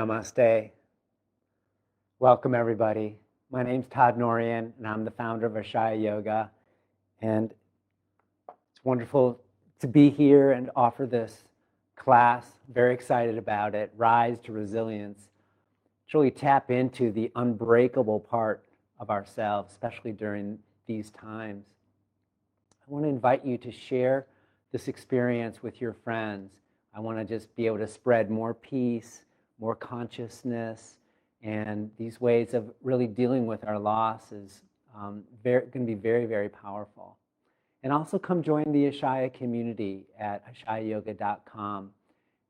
Namaste. Welcome, everybody. My name's Todd Norian, and I'm the founder of Ashaya Yoga. And it's wonderful to be here and offer this class. Very excited about it. Rise to Resilience. To really tap into the unbreakable part of ourselves, especially during these times. I want to invite you to share this experience with your friends. I want to just be able to spread more peace, more consciousness, and these ways of really dealing with our loss is going to be very, very powerful. And also come join the Ashaya community at ashayayoga.com,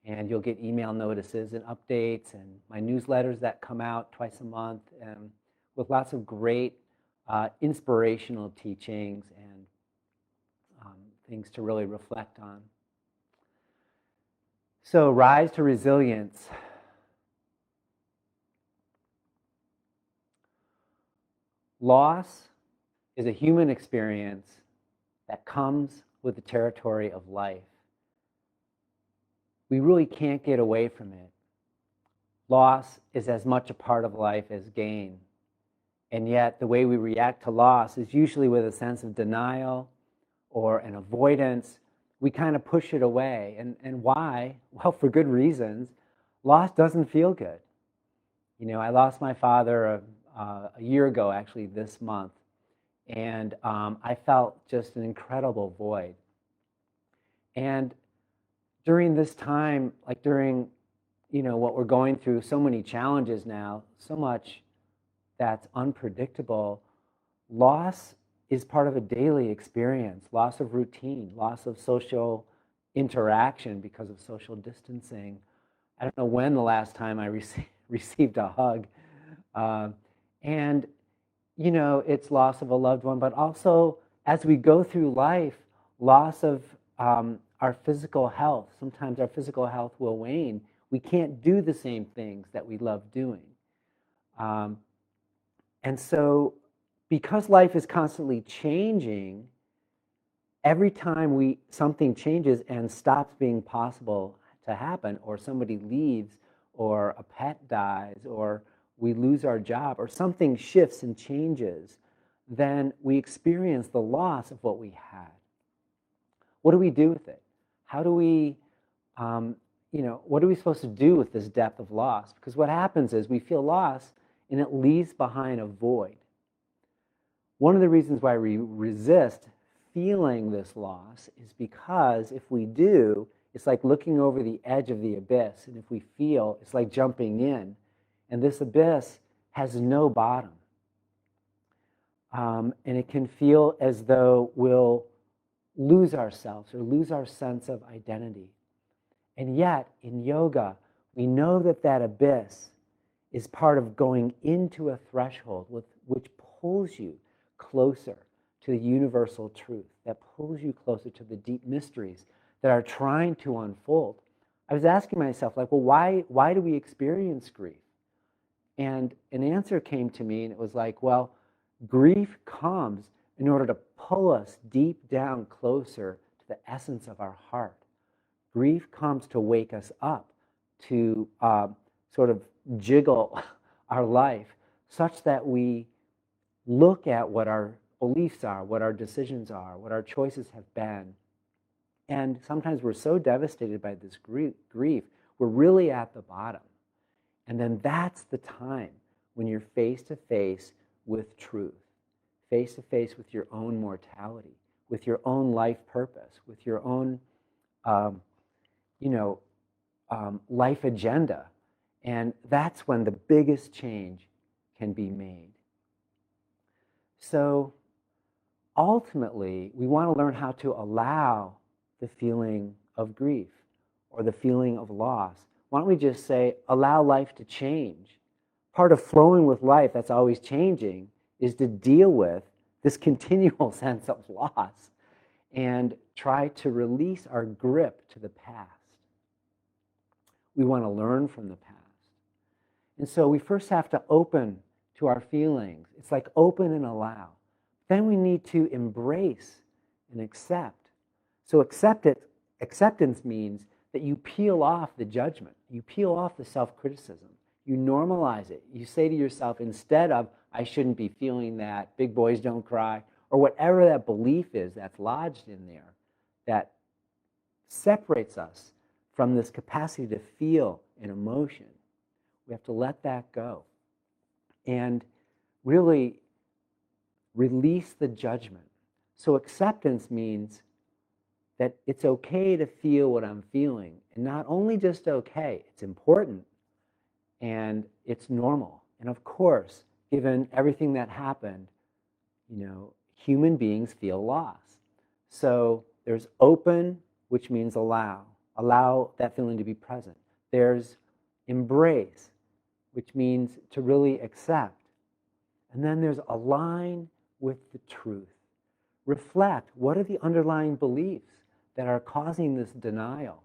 and you'll get email notices and updates and my newsletters that come out twice a month, and with lots of great inspirational teachings and things to really reflect on. So, rise to resilience. Loss is a human experience that comes with the territory of life. We really can't get away from it. Loss is as much a part of life as gain. And yet, the way we react to loss is usually with a sense of denial or an avoidance. We kind of push it away. And why? Well, for good reasons. Loss doesn't feel good. You know, I lost my father a year ago, actually, this month. And I felt just an incredible void. And during this time, like during, what we're going through, so many challenges now, so much that's unpredictable, loss is part of a daily experience, loss of routine, loss of social interaction because of social distancing. I don't know when the last time I received a hug. And, it's loss of a loved one, but also as we go through life, loss of our physical health. Sometimes our physical health will wane. We can't do the same things that we love doing. And so, because life is constantly changing, every time something changes and stops being possible to happen, or somebody leaves, or a pet dies, or we lose our job, or something shifts and changes, then we experience the loss of what we had. What do we do with it? How do we, what are we supposed to do with this depth of loss? Because what happens is we feel loss, and it leaves behind a void. One of the reasons why we resist feeling this loss is because if we do, it's like looking over the edge of the abyss. And if we feel, it's like jumping in. And this abyss has no bottom. And it can feel as though we'll lose ourselves or lose our sense of identity. And yet, in yoga, we know that that abyss is part of going into a threshold which pulls you closer to the universal truth, that pulls you closer to the deep mysteries that are trying to unfold. I was asking myself, well, why do we experience grief? And an answer came to me, and it was like, well, grief comes in order to pull us deep down closer to the essence of our heart. Grief comes to wake us up, to sort of jiggle our life such that we look at what our beliefs are, what our decisions are, what our choices have been. And sometimes we're so devastated by this grief, we're really at the bottom. And then that's the time when you're face to face with truth, face to face with your own mortality, with your own life purpose, with your own, life agenda. And that's when the biggest change can be made. So ultimately, we want to learn how to allow the feeling of grief or the feeling of loss. Why don't we just say, allow life to change? Part of flowing with life that's always changing is to deal with this continual sense of loss and try to release our grip to the past. We want to learn from the past. And so we first have to open to our feelings. It's like open and allow. Then we need to embrace and accept. So acceptance means that you peel off the judgment. You peel off the self-criticism. You normalize it. You say to yourself, instead of, I shouldn't be feeling that, big boys don't cry, or whatever that belief is that's lodged in there that separates us from this capacity to feel an emotion. We have to let that go and really release the judgment. So acceptance means that it's okay to feel what I'm feeling. And not only just okay, it's important and it's normal. And of course, given everything that happened, human beings feel loss. So there's open, which means allow that feeling to be present. There's embrace, which means to really accept. And then there's align with the truth. Reflect, what are the underlying beliefs that are causing this denial?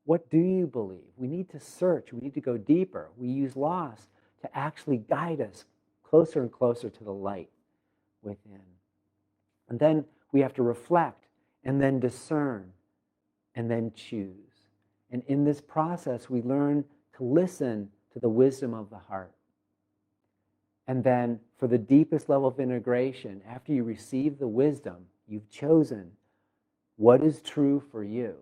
What do you believe? We need to search, we need to go deeper. We use loss to actually guide us closer and closer to the light within. And then we have to reflect, and then discern, and then choose. And in this process, we learn to listen to the wisdom of the heart. And then for the deepest level of integration, after you receive the wisdom, you've chosen what is true for you.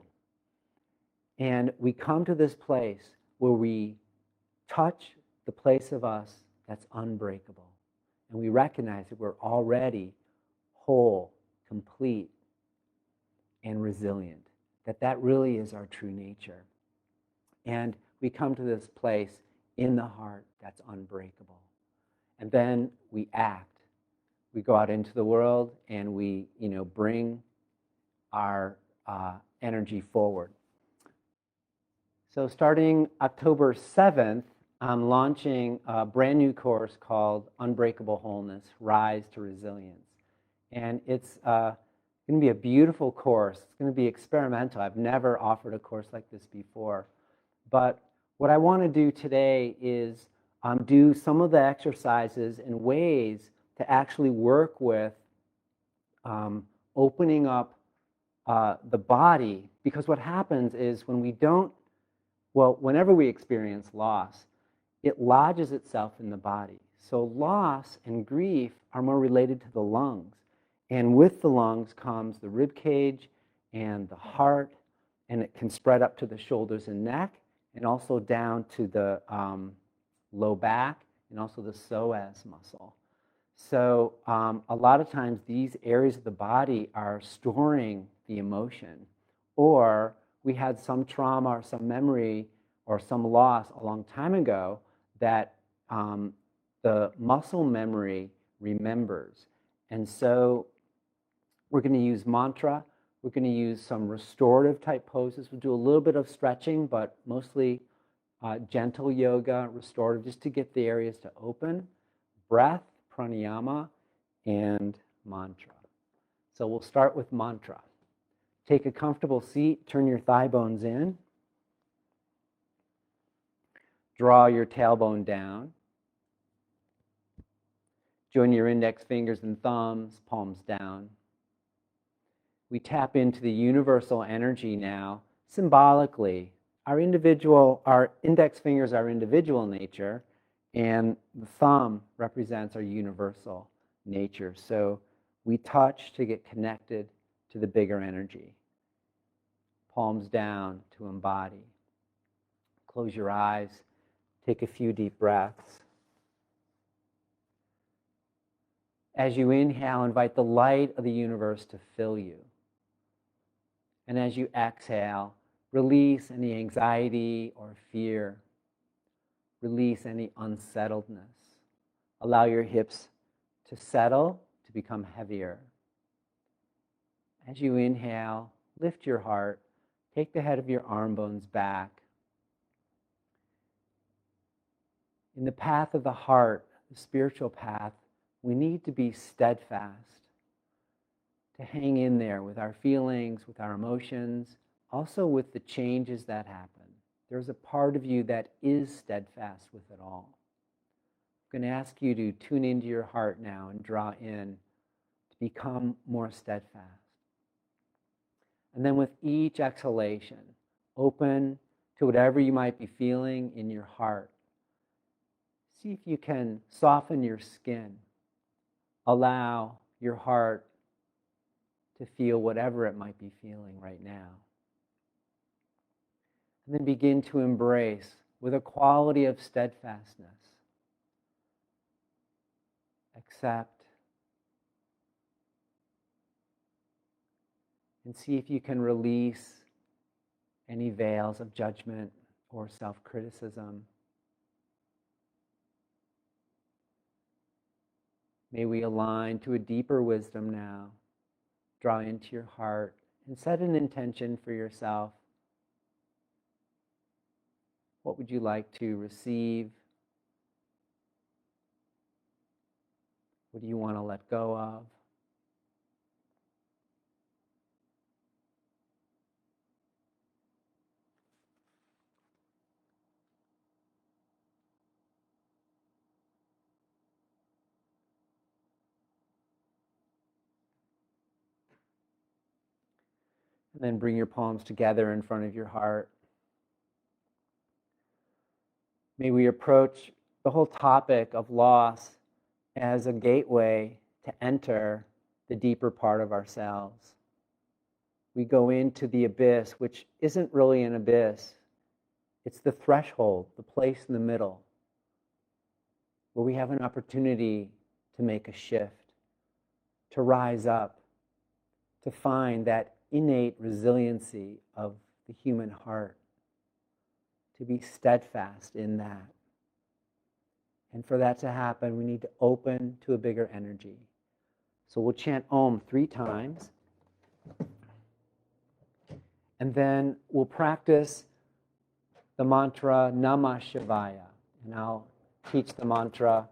And we come to this place where we touch the place of us that's unbreakable. And we recognize that we're already whole, complete, and resilient. That really is our true nature. And we come to this place in the heart that's unbreakable. And then we act. We go out into the world and we, bring our energy forward. So starting October 7th, I'm launching a brand new course called Unbreakable Wholeness, Rise to Resilience. And it's going to be a beautiful course. It's going to be experimental. I've never offered a course like this before. But what I want to do today is do some of the exercises and ways to actually work with opening up the body. Because what happens is whenever we experience loss, it lodges itself in the body. So loss and grief are more related to the lungs. And with the lungs comes the rib cage and the heart, and it can spread up to the shoulders and neck, and also down to the low back, and also the psoas muscle. So a lot of times these areas of the body are storing the emotion, or we had some trauma or some memory or some loss a long time ago that the muscle memory remembers. And so we're going to use mantra. We're going to use some restorative type poses. We'll do a little bit of stretching, but mostly gentle yoga, restorative, just to get the areas to open. Breath, pranayama, and mantra. So we'll start with mantra. Take a comfortable seat, turn your thigh bones in. Draw your tailbone down. Join your index fingers and thumbs, palms down. We tap into the universal energy now, symbolically. Our index fingers are individual nature, and the thumb represents our universal nature. So we touch to get connected to the bigger energy. Palms down to embody. Close your eyes. Take a few deep breaths. As you inhale, invite the light of the universe to fill you. And as you exhale, release any anxiety or fear. Release any unsettledness. Allow your hips to settle, to become heavier. As you inhale, lift your heart. Take the head of your arm bones back. In the path of the heart, the spiritual path, we need to be steadfast, to hang in there with our feelings, with our emotions, also with the changes that happen. There's a part of you that is steadfast with it all. I'm going to ask you to tune into your heart now and draw in to become more steadfast. And then with each exhalation, open to whatever you might be feeling in your heart. See if you can soften your skin. Allow your heart to feel whatever it might be feeling right now. And then begin to embrace with a quality of steadfastness. Accept. And see if you can release any veils of judgment or self-criticism. May we align to a deeper wisdom now. Draw into your heart and set an intention for yourself. What would you like to receive? What do you want to let go of? And then bring your palms together in front of your heart. May we approach the whole topic of loss as a gateway to enter the deeper part of ourselves. We go into the abyss, which isn't really an abyss. It's the threshold, the place in the middle, where we have an opportunity to make a shift, to rise up, to find that innate resiliency of the human heart, to be steadfast in that. And for that to happen, we need to open to a bigger energy. So we'll chant Om 3 times. And then we'll practice the mantra Namah Shivaya. And I'll teach the mantra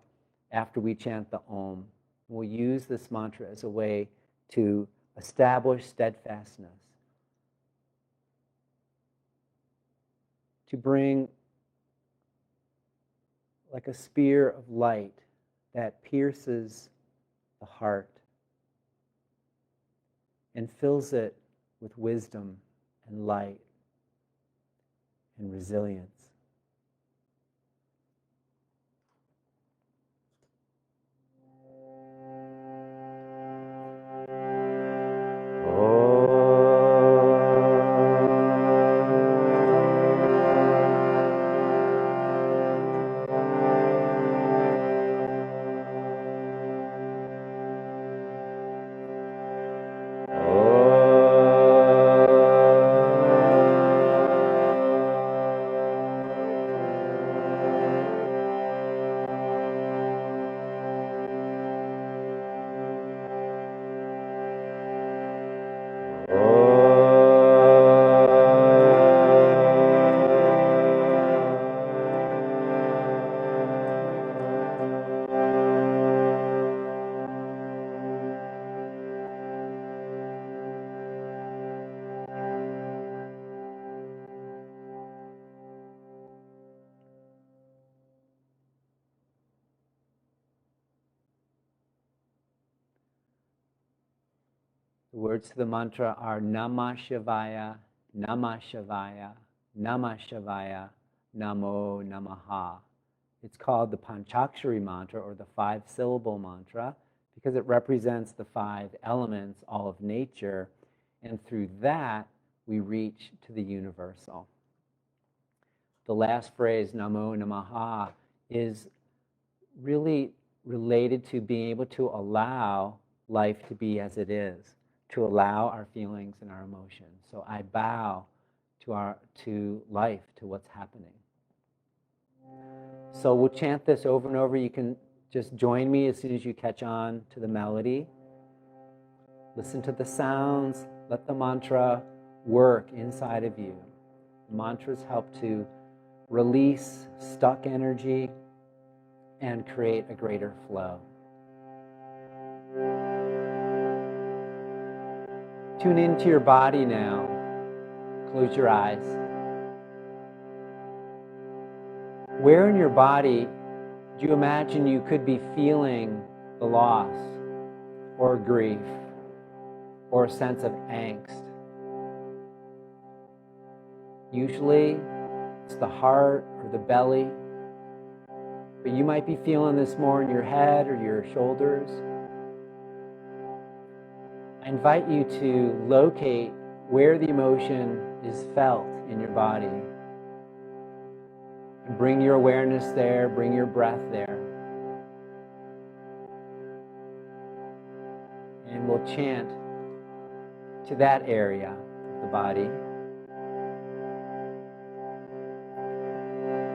after we chant the Om. We'll use this mantra as a way to establish steadfastness, to bring like a spear of light that pierces the heart and fills it with wisdom and light and resilience. The words to the mantra are Namah Shivaya, Namah Shivaya, Namah Shivaya, Namo Namaha. It's called the Panchakshari mantra, or the 5-syllable mantra, because it represents the 5 elements, all of nature, and through that we reach to the universal. The last phrase, Namo Namaha, is really related to being able to allow life to be as it is, to allow our feelings and our emotions. So I bow to life, to what's happening. So we'll chant this over and over. You can just join me as soon as you catch on to the melody. Listen to the sounds. Let the mantra work inside of you. The mantras help to release stuck energy and create a greater flow. Tune into your body now. Close your eyes. Where in your body do you imagine you could be feeling the loss or grief or a sense of angst? Usually it's the heart or the belly, but you might be feeling this more in your head or your shoulders. I invite you to locate where the emotion is felt in your body. And bring your awareness there, bring your breath there. And we'll chant to that area of the body.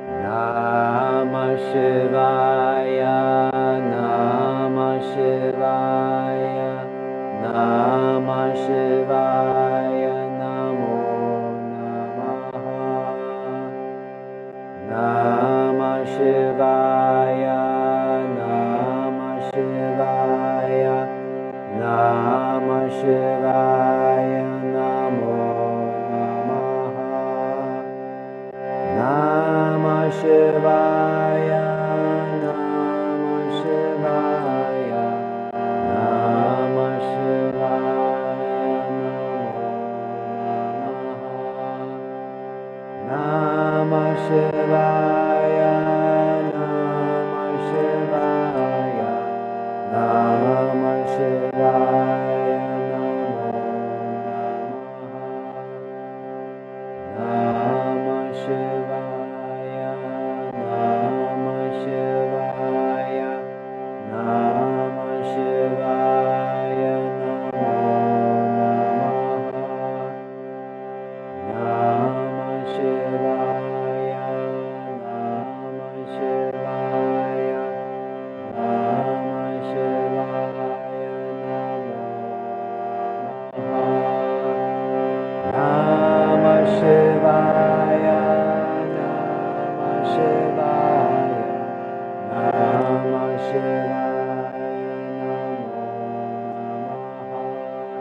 Namah Shivaya, Namah Shivaya, Namah Shivaya, Namo Namaha. Namah Shivaya, Namah Shivaya, Namah Shivaya, Namo Namaha. Namah Shivaya, Namah Shivaya, Namah Shivaya, Namo Namaha. Namah Shivaya, Namah Shivaya, Namah Shivaya, Namo Namaha. Namah Shivaya, Namah Shivaya, Namah Shivaya, Namo Namaha. Namah Shivaya, Namah Shivaya, Namah Shivaya, Namo Namaha. Namah Shivaya, Namah Shivaya, Namah Shivaya, Namo Namaha.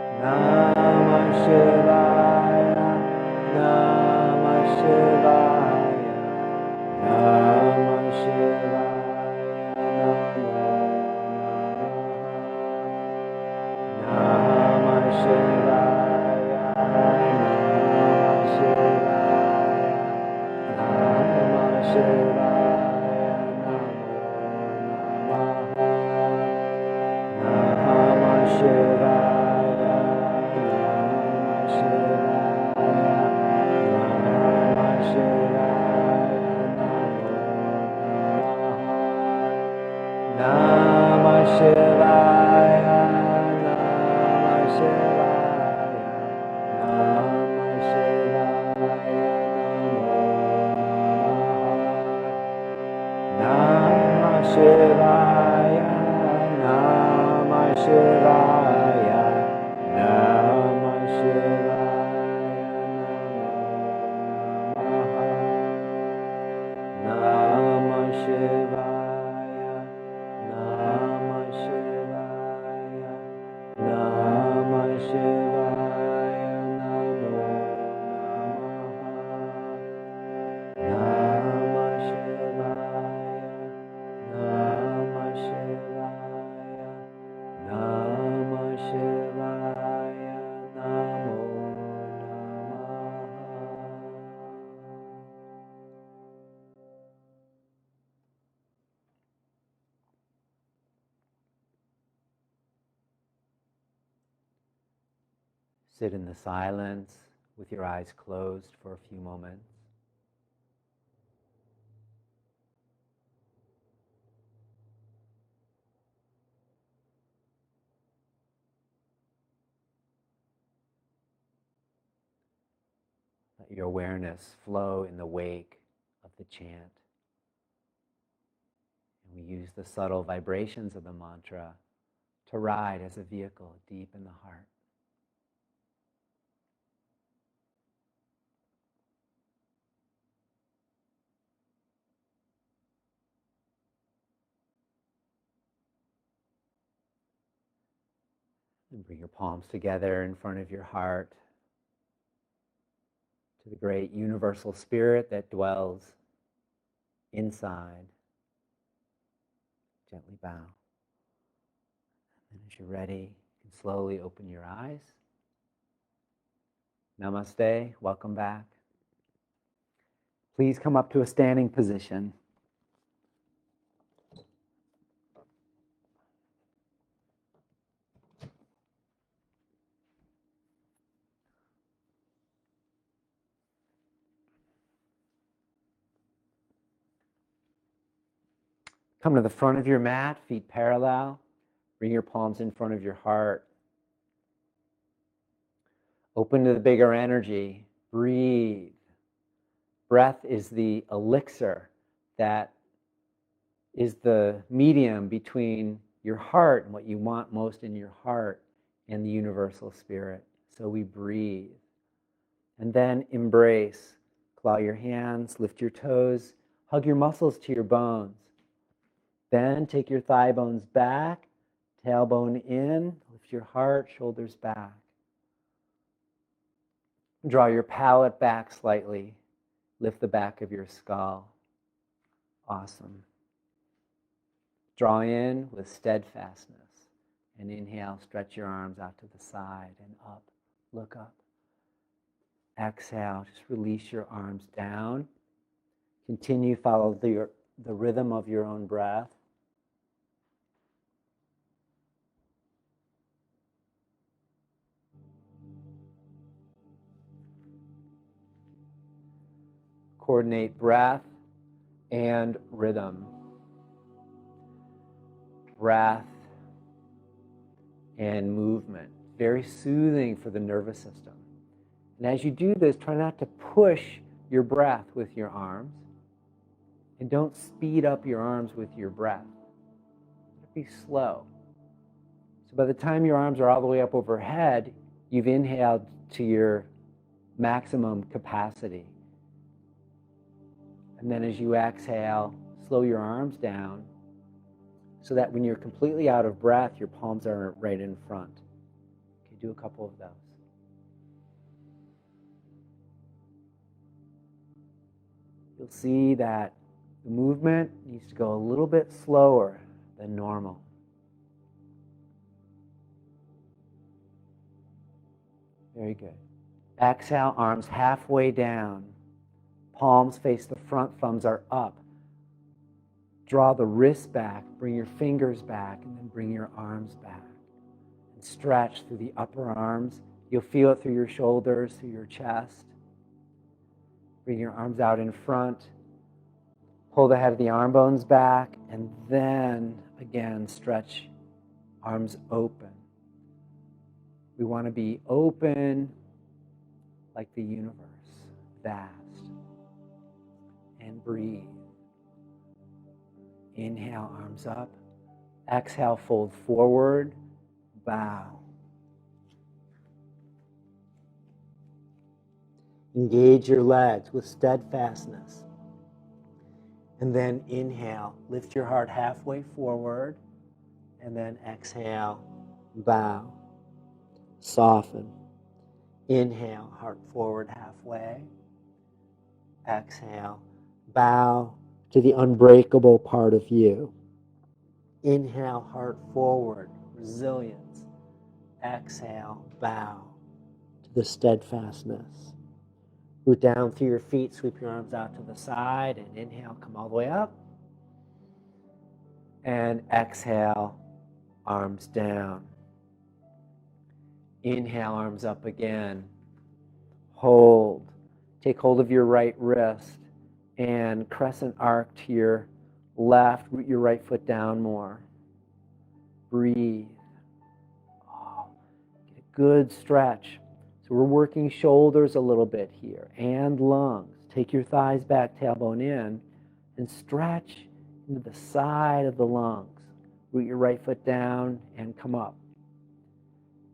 Namah Shivaya, Namah Shivaya, Namah Shivaya, Namo Namaha. Namah Shivaya, Namah Shivaya, Namah Shivaya, Namo Namaha. Namah Shivaya, Namah Shivaya, Namah Shivaya, Namo Namaha. Namah Shivaya, Namah Shivaya, Namah Shivaya, Namo Namaha. Namah Shivaya, Namah Shivaya, Namah Shivaya, Namo Namaha. Namah Shivaya, Namah Shivaya, Namah Shivaya, Namo Namaha. Namah Shivaya, Namah Shivaya, Namah Shivaya, Namo Namaha. Sit in the silence with your eyes closed for a few moments. Let your awareness flow in the wake of the chant. And we use the subtle vibrations of the mantra to ride as a vehicle deep in the heart. And bring your palms together in front of your heart to the great universal spirit that dwells inside. Gently bow. And as you're ready, you can slowly open your eyes. Namaste, welcome back. Please come up to a standing position. Come to the front of your mat, feet parallel. Bring your palms in front of your heart. Open to the bigger energy. Breathe. Breath is the elixir that is the medium between your heart and what you want most in your heart and the universal spirit. So we breathe. And then embrace. Claw your hands, lift your toes, hug your muscles to your bones. Then take your thigh bones back, tailbone in, lift your heart, shoulders back. Draw your palate back slightly, lift the back of your skull. Awesome. Draw in with steadfastness. And inhale, stretch your arms out to the side and up. Look up. Exhale, just release your arms down. Continue, follow the rhythm of your own breath. Coordinate breath and rhythm. Breath and movement. Very soothing for the nervous system. And as you do this, try not to push your breath with your arms. And don't speed up your arms with your breath. Be slow. So by the time your arms are all the way up overhead, you've inhaled to your maximum capacity. And then as you exhale, slow your arms down so that when you're completely out of breath, your palms are right in front. Okay, do a couple of those. You'll see that the movement needs to go a little bit slower than normal. Very good. Exhale, arms halfway down. Palms face the front, thumbs are up. Draw the wrists back, bring your fingers back, and then bring your arms back. And stretch through the upper arms. You'll feel it through your shoulders, through your chest. Bring your arms out in front. Pull the head of the arm bones back, and then again stretch arms open. We want to be open like the universe, vast. And breathe. Inhale, arms up. Exhale, fold forward, bow. Engage your legs with steadfastness. And then inhale, lift your heart halfway forward, and then exhale, bow. Soften. Inhale, heart forward halfway. Exhale, bow to the unbreakable part of you. Inhale, heart forward, resilience. Exhale, bow to the steadfastness. Root down through your feet, sweep your arms out to the side, and inhale, come all the way up. And exhale, arms down. Inhale, arms up again. Hold. Take hold of your right wrist and crescent arc to your left. Root your right foot down more. Breathe. Get a good stretch. So we're working shoulders a little bit here and lungs. Take your thighs back, tailbone in, and stretch into the side of the lungs. Root your right foot down and come up.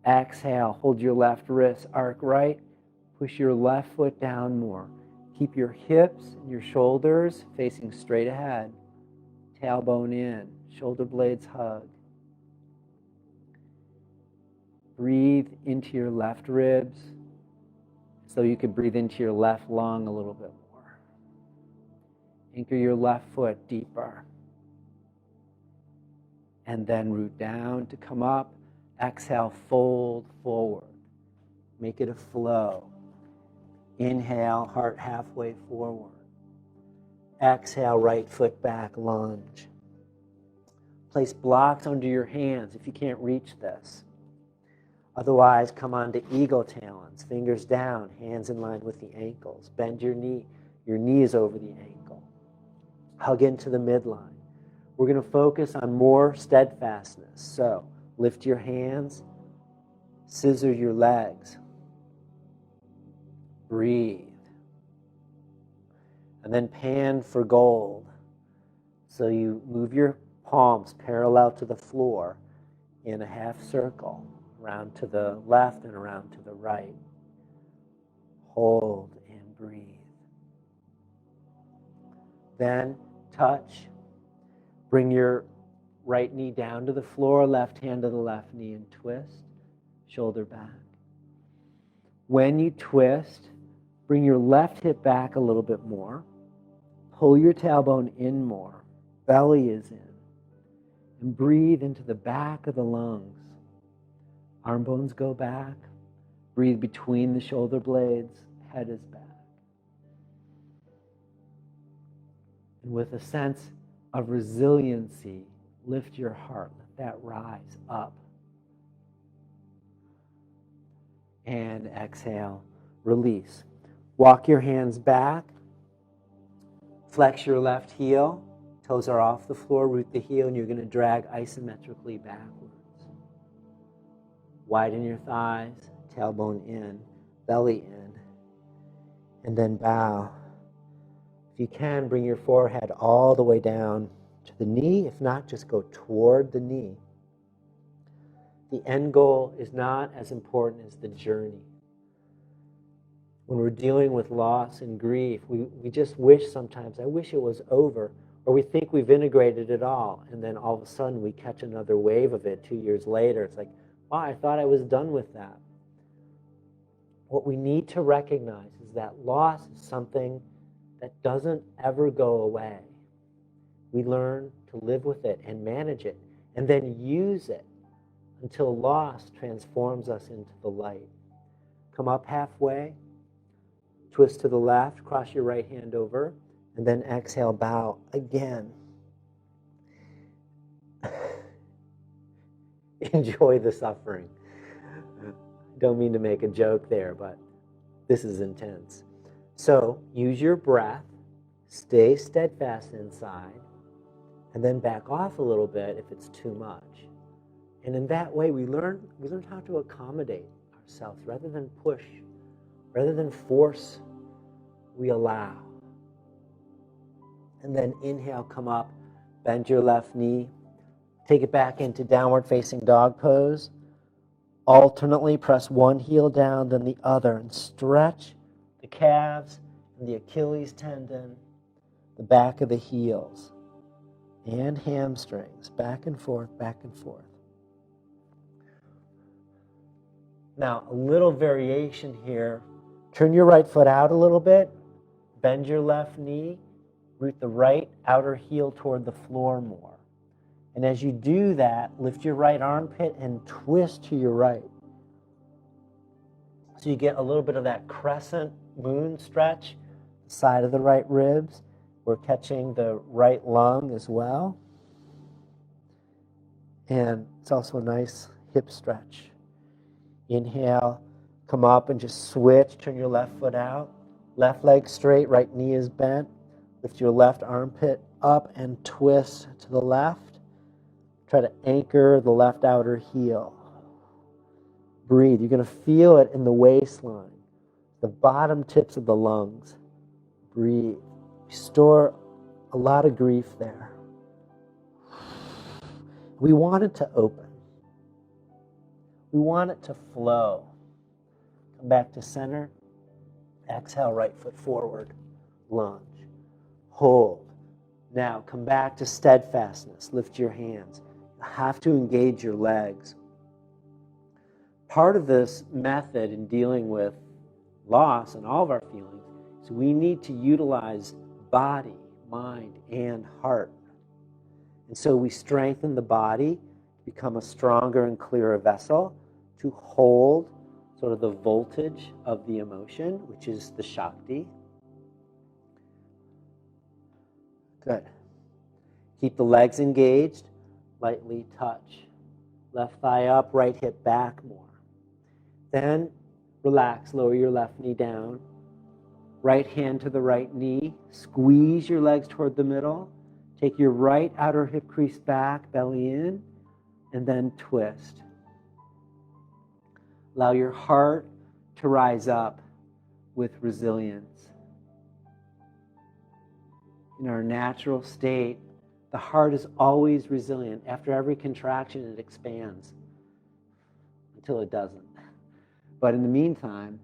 Exhale, hold your left wrist, arc right. Push your left foot down more. Keep your hips and your shoulders facing straight ahead. Tailbone in, shoulder blades hug. Breathe into your left ribs so you could breathe into your left lung a little bit more. Anchor your left foot deeper. And then root down to come up. Exhale, fold forward. Make it a flow. Inhale, heart halfway forward. Exhale, right foot back, lunge. Place blocks under your hands if you can't reach this. Otherwise, come onto eagle talons, fingers down, hands in line with the ankles. Bend your knees over the ankle. Hug into the midline. we're going to focus on more steadfastness. So lift your hands, scissor your legs, breathe, and then pan for gold. So you move your palms parallel to the floor in a half circle, around to the left and around to the right. Hold and breathe. Then touch. Bring your right knee down to the floor, left hand to the left knee, and twist, shoulder back. When you twist, bring your left hip back a little bit more. Pull your tailbone in more. Belly is in. And breathe into the back of the lungs. Arm bones go back. Breathe between the shoulder blades. Head is back. And with a sense of resiliency, lift your heart. Let that rise up. And exhale. Release. Walk your hands back. Flex your left heel. Toes are off the floor. Root the heel, and you're going to drag isometrically backwards. Widen your thighs. Tailbone in. Belly in. And then bow. If you can, bring your forehead all the way down to the knee. If not, just go toward the knee. The end goal is not as important as the journey. When we're dealing with loss and grief, we just wish sometimes, I wish it was over. Or we think we've integrated it all, and then all of a sudden we catch another wave of it 2 years later. It's like, wow, I thought I was done with that. What we need to recognize is that loss is something that doesn't ever go away. We learn to live with it and manage it, and then use it until loss transforms us into the light. Come up halfway, twist to the left, cross your right hand over, and then exhale, bow again. Enjoy the suffering. Don't mean to make a joke there, but this is intense. So use your breath, stay steadfast inside, and then back off a little bit if it's too much. And in that way, we learn how to accommodate ourselves rather than push, rather than force, we allow. And then inhale, come up, bend your left knee, take it back into downward facing dog pose. Alternately press one heel down, then the other, and stretch the calves and the Achilles tendon, the back of the heels, and hamstrings, back and forth, back and forth. Now, a little variation here. Turn your right foot out a little bit, bend your left knee, root the right outer heel toward the floor more. And as you do that, lift your right armpit and twist to your right. So you get a little bit of that crescent moon stretch, side of the right ribs. We're catching the right lung as well. And it's also a nice hip stretch. Inhale, come up and just switch, turn your left foot out. Left leg straight, right knee is bent. Lift your left armpit up and twist to the left. Try to anchor the left outer heel. Breathe. You're going to feel it in the waistline, the bottom tips of the lungs. Breathe. We store a lot of grief there. We want it to open. We want it to flow. Come back to center. Exhale, right foot forward. Lunge. Hold. Now come back to steadfastness. Lift your hands. You have to engage your legs. Part of this method in dealing with loss and all of our feelings is we need to utilize body, mind, and heart. And so we strengthen the body, become a stronger and clearer vessel to hold sort of the voltage of the emotion, which is the Shakti. Good. Keep the legs engaged. Lightly touch. Left thigh up, right hip back more. Then relax, lower your left knee down. Right hand to the right knee. Squeeze your legs toward the middle. Take your right outer hip crease back, belly in, and then twist. Allow your heart to rise up with resilience. In our natural state, the heart is always resilient. After every contraction, it expands until it doesn't. But in the meantime,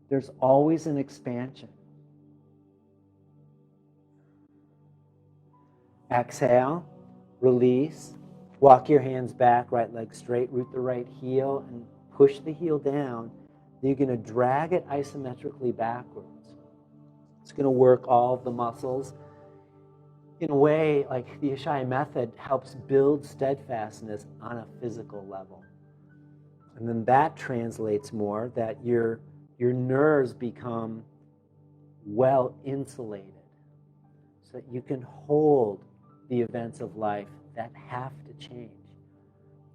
there's always an expansion. Exhale, release, walk your hands back, right leg straight, root the right heel, and push the heel down. Then you're going to drag it isometrically backwards. It's going to work all of the muscles. In a way, like the Ashaya method helps build steadfastness on a physical level. And then that translates more that your nerves become well insulated so that you can hold the events of life that have to change.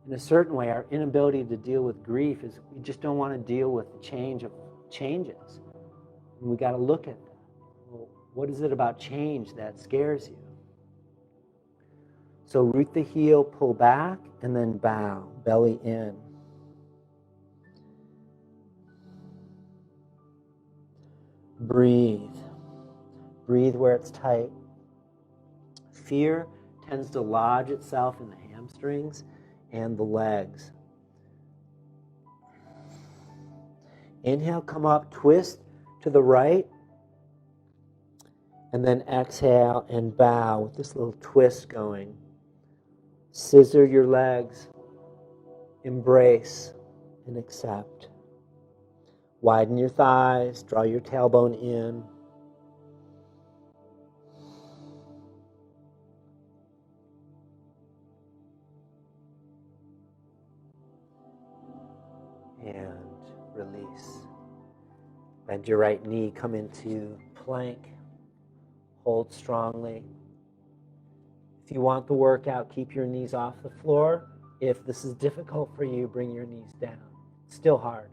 In a certain way, our inability to deal with grief is we just don't want to deal with the change of changes. And we got to look at that. Well, what is it about change that scares you? So root the heel, pull back, and then bow, belly in. Breathe. Breathe where it's tight. Fear tends to lodge itself in the hamstrings and the legs. Inhale, come up, twist to the right, and then exhale and bow with this little twist going. Scissor your legs, embrace and accept. Widen your thighs, draw your tailbone in. And release. Bend your right knee, come into plank. Hold strongly. If you want the workout, keep your knees off the floor. If this is difficult for you, bring your knees down. It's still hard,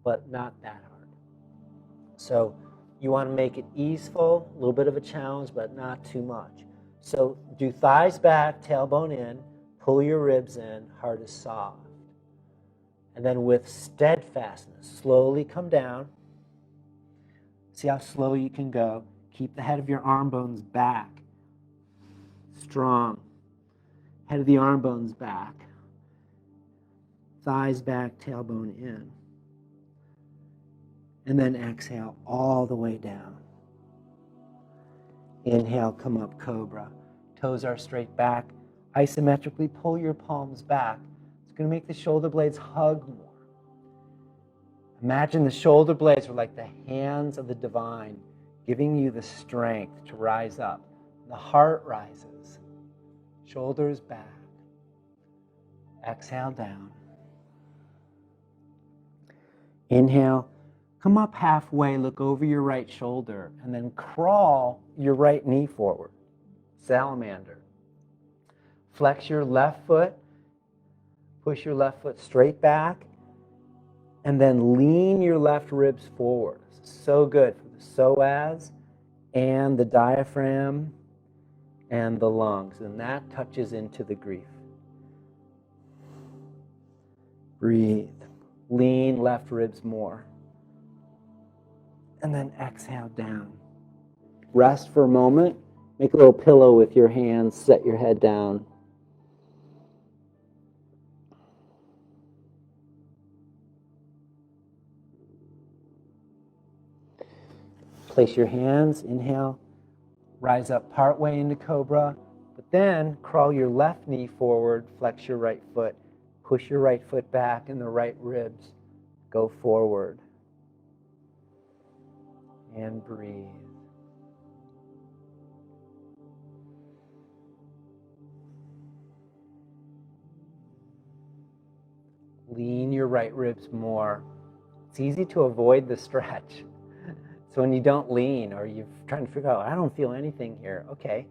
but not that hard. So you want to make it easeful, a little bit of a challenge, but not too much. So do thighs back, tailbone in, pull your ribs in, heart is soft. And then with steadfastness, slowly come down. See how slow you can go. Keep the head of your arm bones back. Strong. Head of the arm bones back. Thighs back, tailbone in. And then exhale all the way down. Inhale, come up, cobra. Toes are straight back. Isometrically pull your palms back. It's going to make the shoulder blades hug more. Imagine the shoulder blades are like the hands of the divine, giving you the strength to rise up. The heart rises. Shoulders back. Exhale down. Inhale. Come up halfway, look over your right shoulder, and then crawl your right knee forward. Salamander. Flex your left foot. Push your left foot straight back. And then lean your left ribs forward. So good for the psoas and the diaphragm and the lungs. And that touches into the grief. Breathe. Lean left ribs more. And then exhale down. Rest for a moment. Make a little pillow with your hands. Set your head down. Place your hands. Inhale. Rise up partway into cobra. But then crawl your left knee forward. Flex your right foot. Push your right foot back and the right ribs go forward. And breathe. Lean your right ribs more. It's easy to avoid the stretch. So when you don't lean or you're trying to figure out, I don't feel anything here. Okay.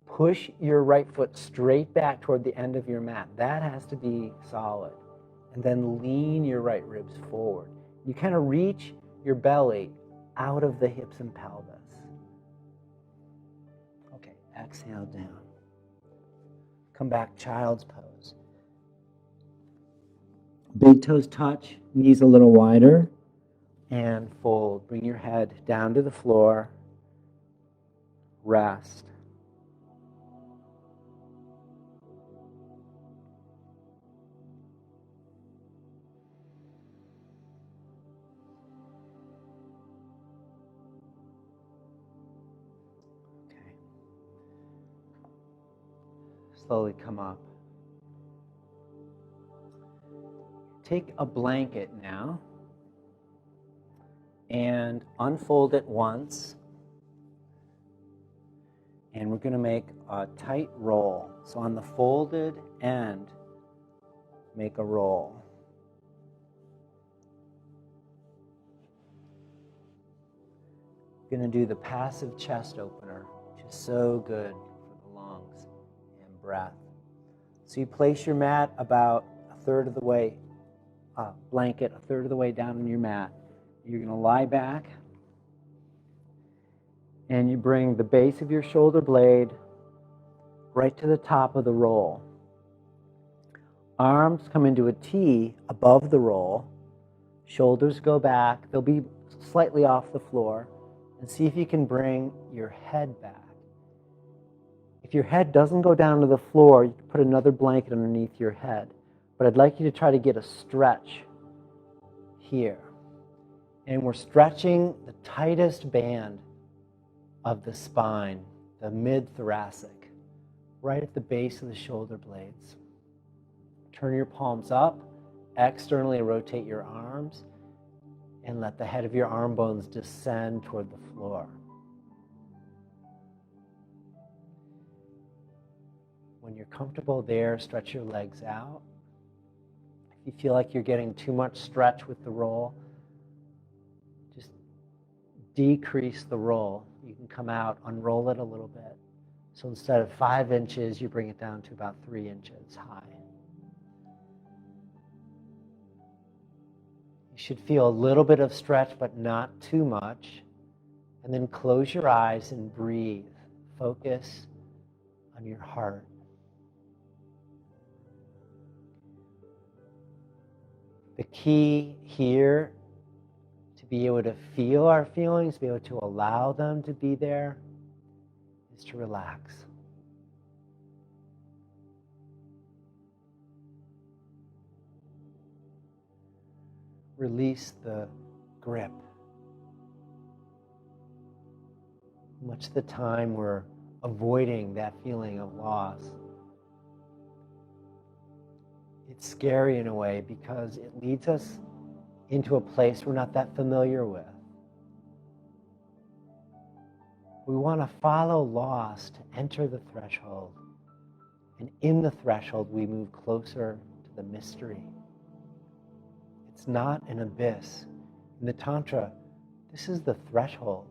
Push your right foot straight back toward the end of your mat. That has to be solid. And then lean your right ribs forward. You kind of reach your belly out of the hips and pelvis. Okay. Exhale down. Come back, child's pose. Big toes touch, knees a little wider, and fold. Bring your head down to the floor. Rest. Okay. Slowly come up. Take a blanket now and unfold it once. And we're going to make a tight roll. So on the folded end, make a roll. We're going to do the passive chest opener, which is so good for the lungs and breath. So you place your mat about a third of the way, blanket a third of the way down on your mat. You're going to lie back, and you bring the base of your shoulder blade right to the top of the roll. Arms come into a T above the roll. Shoulders go back. They'll be slightly off the floor. And see if you can bring your head back. If your head doesn't go down to the floor, you can put another blanket underneath your head. But I'd like you to try to get a stretch here. And we're stretching the tightest band of the spine, the mid-thoracic, right at the base of the shoulder blades. Turn your palms up, externally rotate your arms, and let the head of your arm bones descend toward the floor. When you're comfortable there, stretch your legs out. If you feel like you're getting too much stretch with the roll, just decrease the roll. You can come out, unroll it a little bit. So instead of 5 inches, you bring it down to about 3 inches high. You should feel a little bit of stretch, but not too much. And then close your eyes and breathe. Focus on your heart. The key here, to be able to feel our feelings, be able to allow them to be there, is to relax. Release the grip. Much of the time we're avoiding that feeling of loss. It's scary in a way because it leads us into a place we're not that familiar with. We want to follow loss to enter the threshold. And in the threshold, we move closer to the mystery. It's not an abyss. In the Tantra, this is the threshold.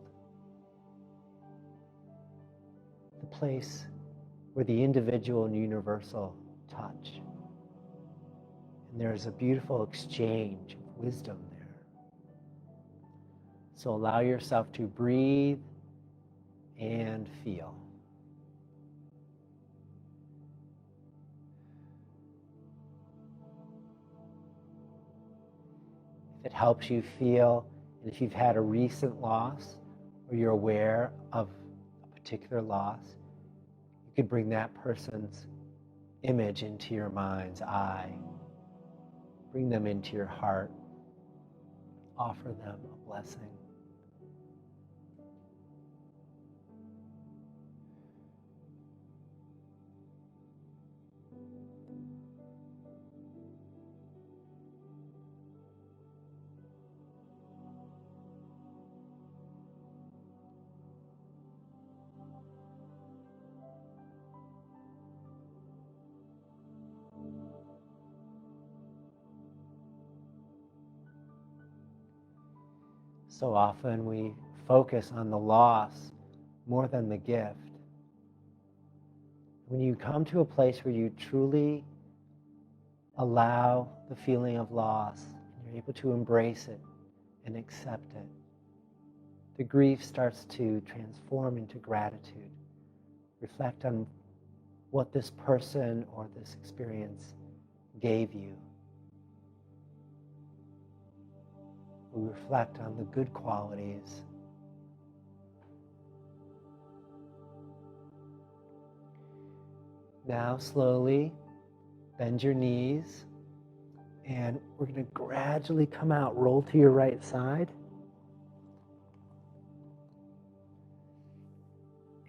The place where the individual and universal touch. And there's a beautiful exchange of wisdom there. So allow yourself to breathe and feel. If it helps you feel, and if you've had a recent loss, or you're aware of a particular loss, you could bring that person's image into your mind's eye. Bring them into your heart. Offer them a blessing. So often we focus on the loss more than the gift. When you come to a place where you truly allow the feeling of loss, and you're able to embrace it and accept it, the grief starts to transform into gratitude. Reflect on what this person or this experience gave you. We reflect on the good qualities. Now slowly bend your knees, and we're going to gradually come out, roll to your right side,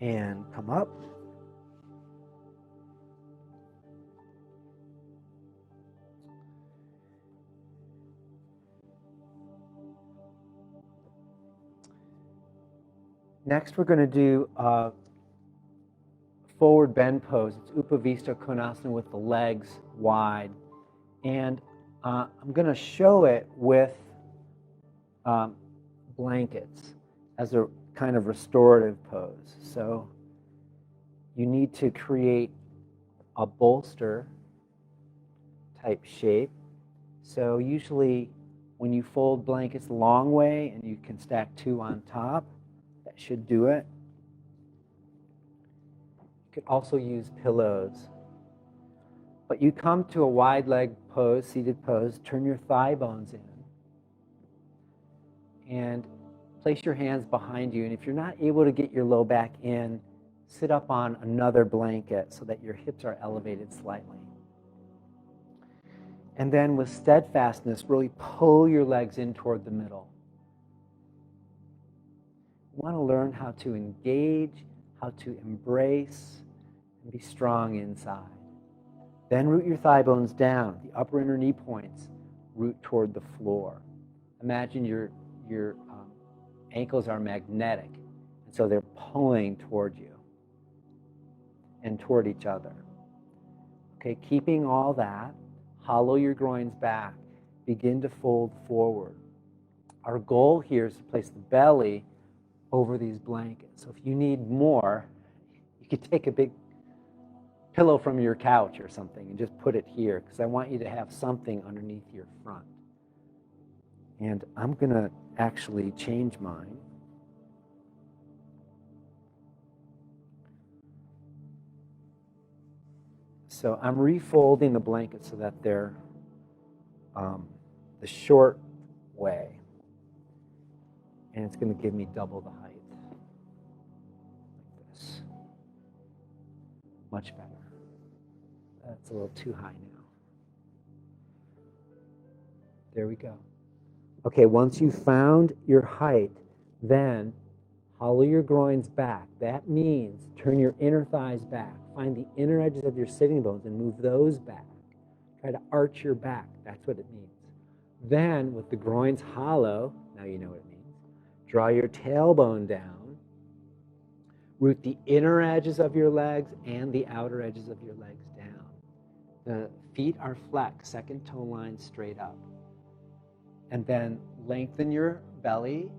and come up. Next, we're going to do a forward bend pose. It's Upavista Konasana with the legs wide. And I'm going to show it with blankets as a kind of restorative pose. So you need to create a bolster type shape. So usually when you fold blankets the long way and you can stack two on top, that should do it. You could also use pillows. But you come to a wide leg pose, seated pose, turn your thigh bones in, and place your hands behind you. And if you're not able to get your low back in, sit up on another blanket so that your hips are elevated slightly. And then with steadfastness, really pull your legs in toward the middle. You want to learn how to engage, how to embrace, and be strong inside. Then root your thigh bones down. The upper inner knee points root toward the floor. Imagine your ankles are magnetic, and so they're pulling toward you and toward each other. Okay, keeping all that, hollow your groins back. Begin to fold forward. Our goal here is to place the belly over these blankets. So if you need more, you could take a big pillow from your couch or something and just put it here, because I want you to have something underneath your front. And I'm going to actually change mine. So I'm refolding the blanket so that they're the short way. And it's going to give me double the height. Like this. Much better. That's a little too high now. There we go. Okay, once you've found your height, then hollow your groins back. That means turn your inner thighs back. Find the inner edges of your sitting bones and move those back. Try to arch your back. That's what it means. Then, with the groins hollow, now you know what it means, draw your tailbone down. Root the inner edges of your legs and the outer edges of your legs down. The feet are flexed, second toe line straight up. And then lengthen your belly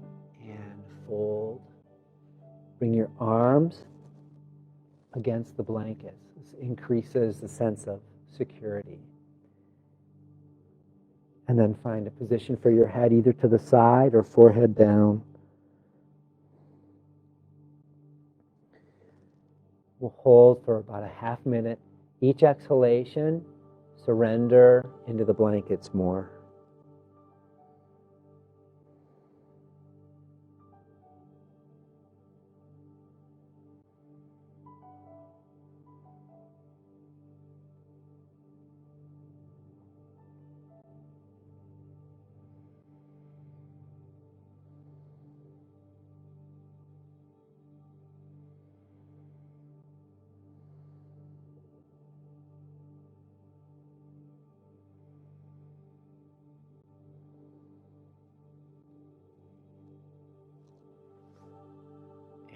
and fold. Bring your arms against the blankets. This increases the sense of security. And then find a position for your head either to the side or forehead down. We'll hold for about a half minute. Each exhalation, surrender into the blankets more.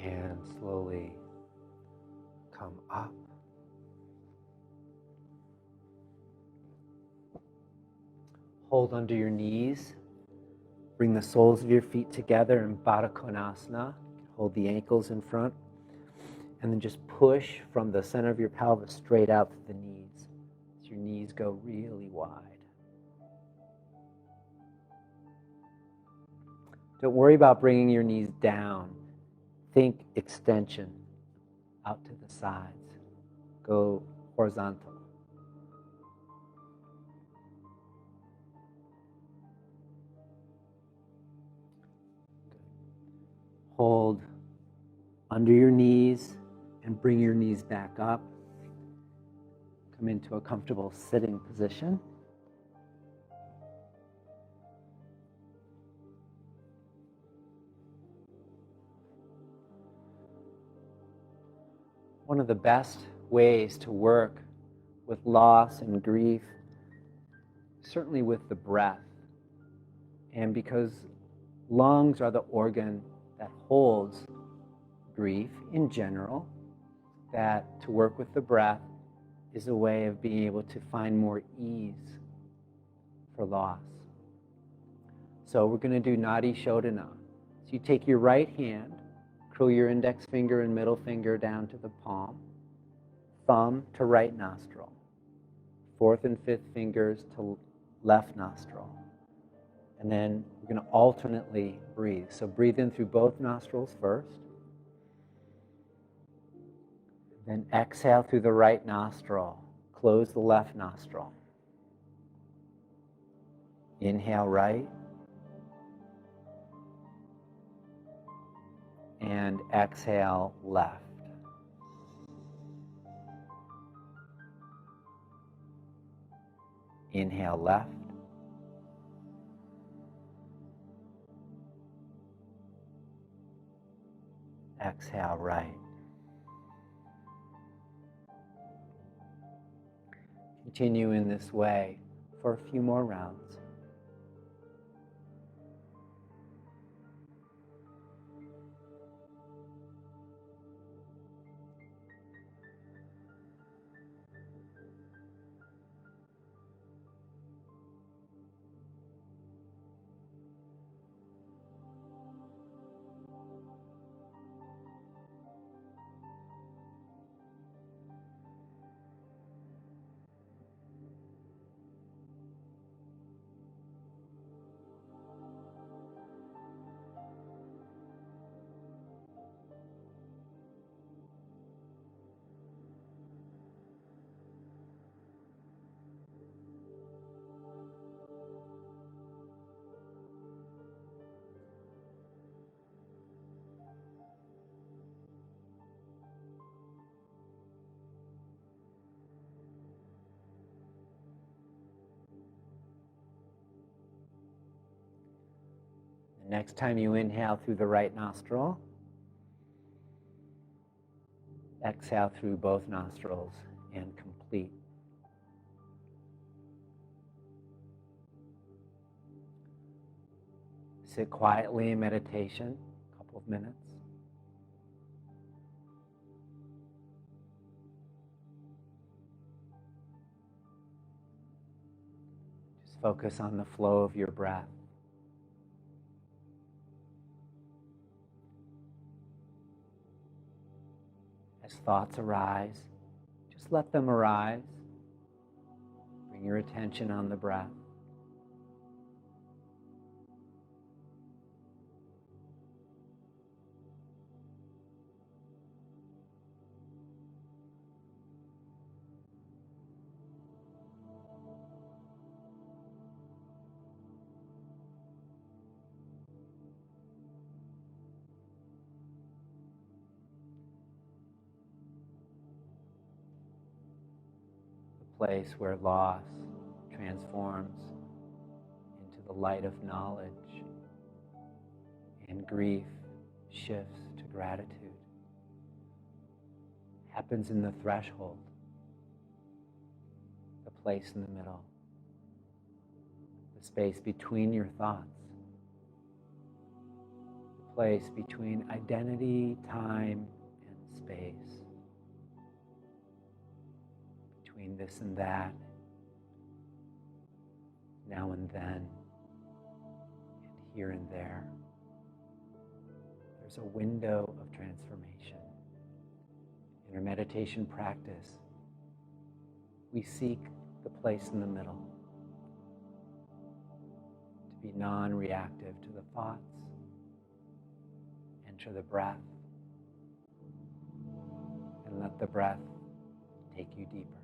And slowly come up. Hold under your knees. Bring the soles of your feet together in Baddha Konasana. Hold the ankles in front. And then just push from the center of your pelvis straight out to the knees. So your knees go really wide. Don't worry about bringing your knees down. Think extension out to the sides. Go horizontal. Hold under your knees and bring your knees back up. Come into a comfortable sitting position. One of the best ways to work with loss and grief, certainly with the breath, and because lungs are the organ that holds grief in general, that to work with the breath is a way of being able to find more ease for loss. So we're going to do Nadi Shodhana. So you take your right hand, curl your index finger and middle finger down to the palm, thumb to right nostril, fourth and fifth fingers to left nostril. And then we're going to alternately breathe. So breathe in through both nostrils first. Then exhale through the right nostril. Close the left nostril. Inhale right. And exhale left. Inhale left. Exhale right. Continue in this way for a few more rounds. Next time you inhale through the right nostril, exhale through both nostrils and complete. Sit quietly in meditation, a couple of minutes. Just focus on the flow of your breath. As thoughts arise, just let them arise. Bring your attention on the breath. Place where loss transforms into the light of knowledge and grief shifts to gratitude. Happens in the threshold, the place in the middle, the space between your thoughts, the place between identity, time, and space. Between this and that, now and then, and here and there. There's a window of transformation. In our meditation practice, we seek the place in the middle, to be non-reactive to the thoughts, enter the breath, and let the breath take you deeper.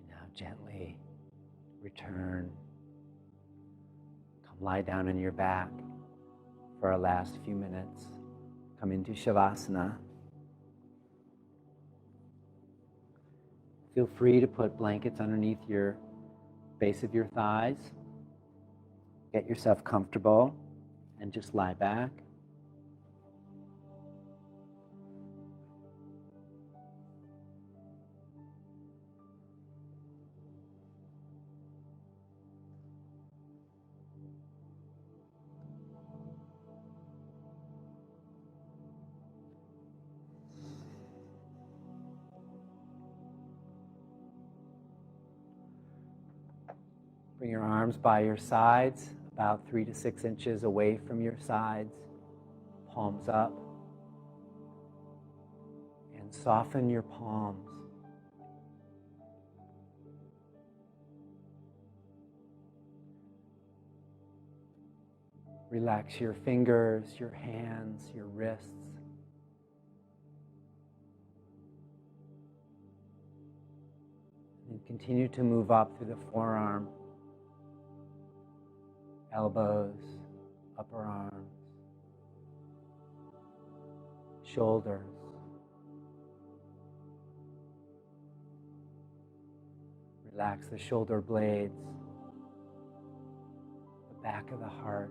Now gently return. Come lie down on your back for our last few minutes. Come into Shavasana. Feel free to put blankets underneath your base of your thighs. Get yourself comfortable and just lie back. Bring your arms by your sides, about 3 to 6 inches away from your sides, palms up, and soften your palms. Relax your fingers, your hands, your wrists. And continue to move up through the forearm, elbows, upper arms, shoulders, relax the shoulder blades, the back of the heart,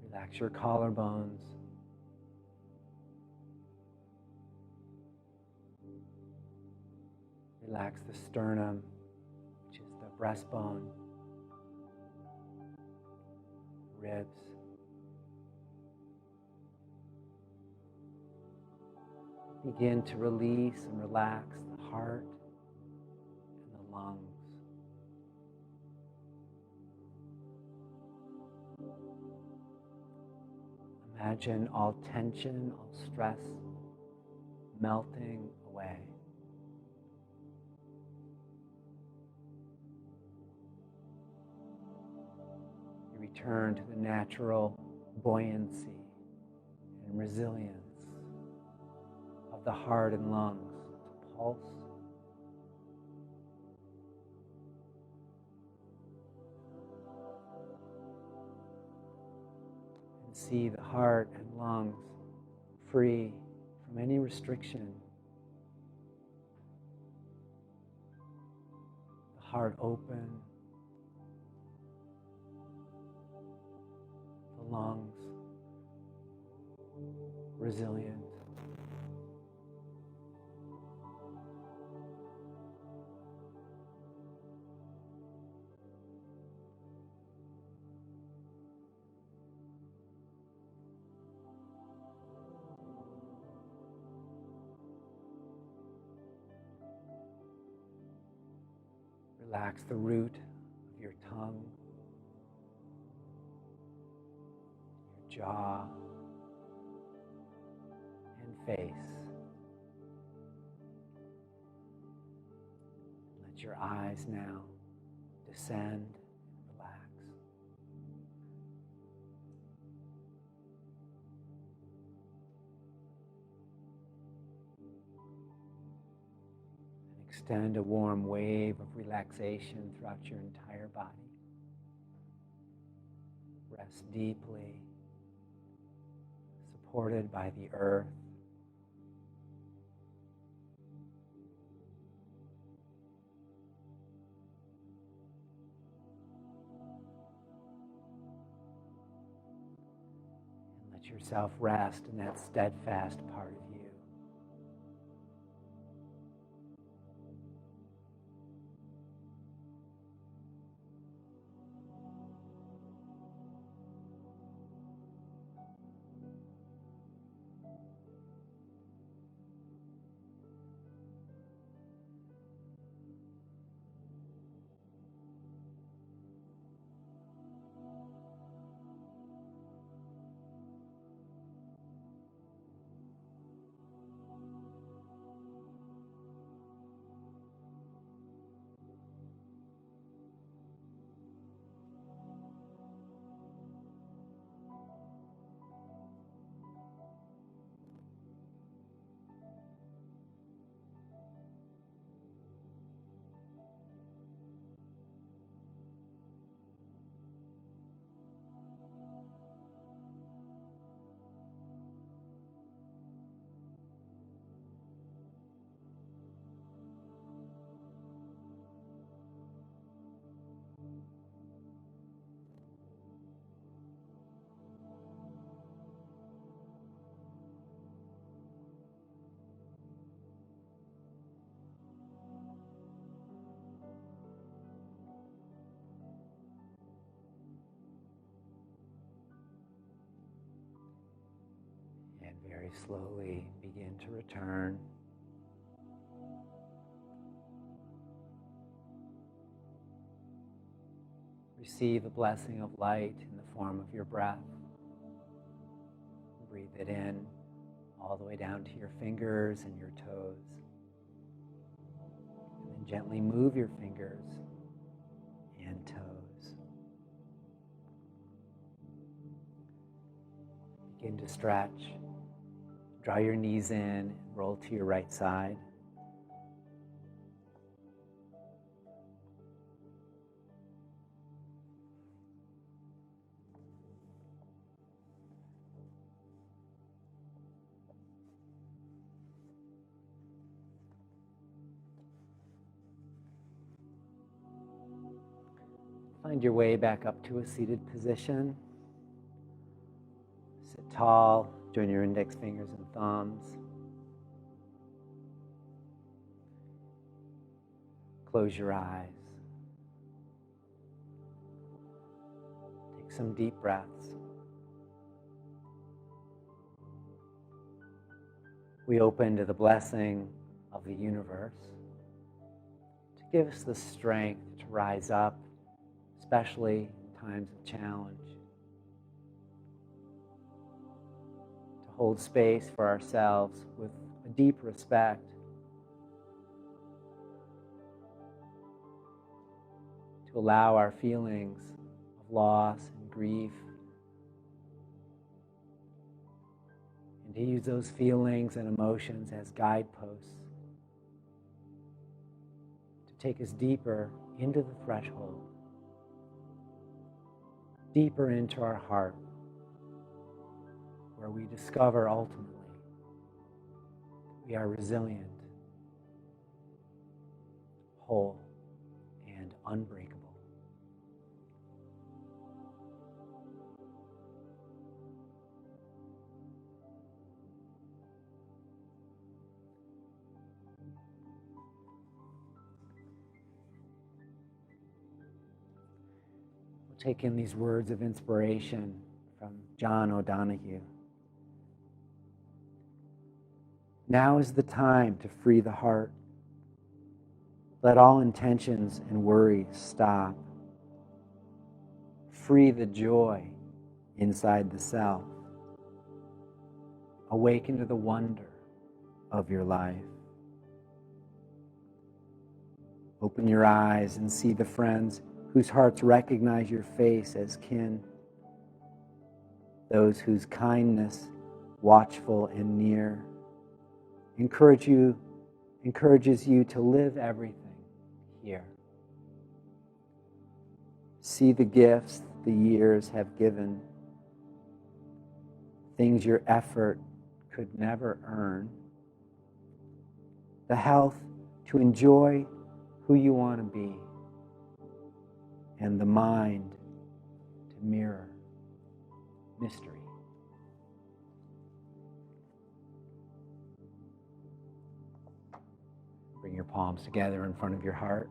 relax your collarbones, relax the sternum, which is the breastbone, ribs. Begin to release and relax the heart and the lungs. Imagine all tension, all stress melting away. You return to the natural buoyancy and resilience of the heart and lungs to pulse. And see the heart and lungs free from any restriction. The heart open. The lungs resilient. Relax the root of your tongue, your jaw, face. Let your eyes now descend and relax. And extend a warm wave of relaxation throughout your entire body. Rest deeply, supported by the earth. And let yourself rest in that steadfast part of you. And very slowly begin to return. Receive the blessing of light in the form of your breath. Breathe it in all the way down to your fingers and your toes. And then gently move your fingers and toes. Begin to stretch. Draw your knees in and roll to your right side. Find your way back up to a seated position. Sit tall, join your index fingers and thumbs. Close your eyes. Take some deep breaths. We open to the blessing of the universe to give us the strength to rise up, especially in times of challenge. To hold space for ourselves with a deep respect. To allow our feelings of loss and grief, and to use those feelings and emotions as guideposts to take us deeper into the threshold, deeper into our heart, where we discover ultimately we are resilient, whole, and unbreakable. We'll take in these words of inspiration from John O'Donohue. Now is the time to free the heart. Let all intentions and worries stop. Free the joy inside the self. Awaken to the wonder of your life. Open your eyes and see the friends whose hearts recognize your face as kin, those whose kindness, watchful and near, encourages you to live everything here. See the gifts the years have given, things your effort could never earn, the health to enjoy who you want to be, and the mind to mirror mystery. Bring your palms together in front of your heart.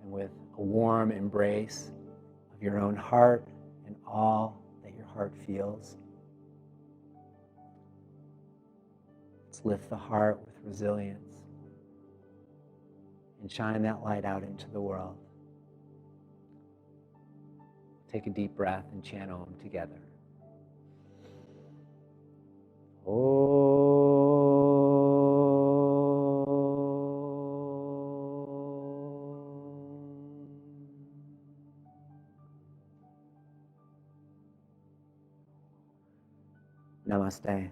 And with a warm embrace of your own heart and all that your heart feels, let's lift the heart with resilience and shine that light out into the world. Take a deep breath and channel them together. Namaste.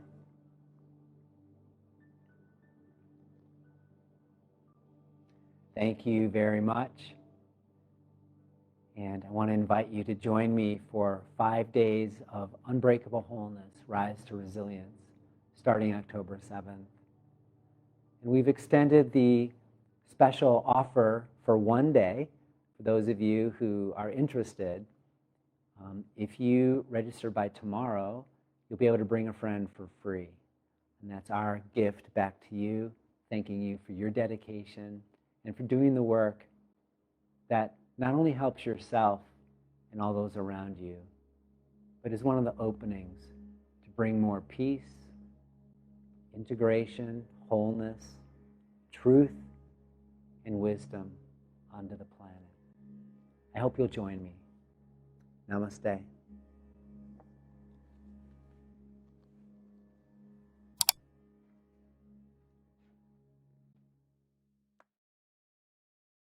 Thank you very much. And I want to invite you to join me for 5 days of Unbreakable Wholeness, Rise to Resilience, starting October 7th. And we've extended the special offer for 1 day for those of you who are interested. If you register by tomorrow, you'll be able to bring a friend for free. And that's our gift back to you, thanking you for your dedication and for doing the work that not only helps yourself and all those around you, but is one of the openings to bring more peace, integration, wholeness, truth, and wisdom onto the planet. I hope you'll join me. Namaste.